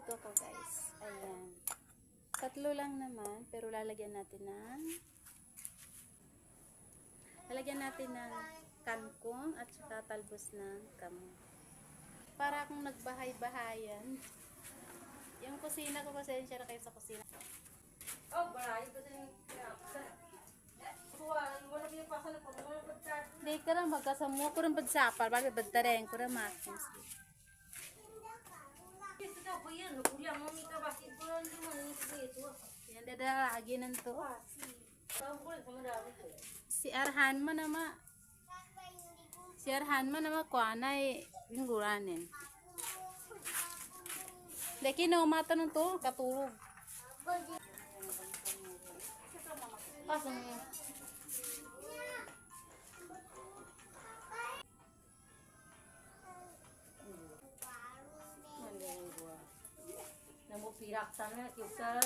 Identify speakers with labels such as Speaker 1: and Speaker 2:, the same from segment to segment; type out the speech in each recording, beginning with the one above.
Speaker 1: magluluto ko guys. Ayan. Tatlo lang naman, pero lalagyan natin ng kangkong at saka talbos ng kamo. Para akong nagbahay-bahayan. Yung kusina ko, pasensya na kayo sa kusina.
Speaker 2: Oh, bahay ko din. Wala pinapasa na po.
Speaker 1: Hindi ka rin magkasamo ko rin badsapal. Bakit badtareng ko rin makins. Yan, dadalagi ng to. Si Arhan man nama. Si Arhan man nama kuanay linguranin. Deki no mata nun to, katulog. Pasang
Speaker 2: Namo pirak sana kita.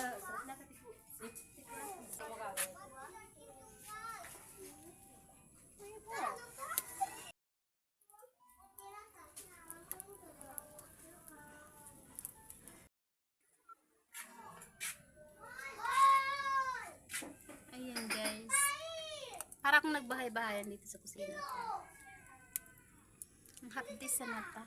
Speaker 1: ayan guys. Para akong nagbahay-bahayan dito sa kusina ko. Ang hapdis sa mata.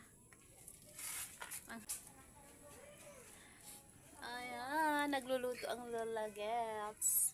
Speaker 1: Ayan, nagluluto ang lola gets.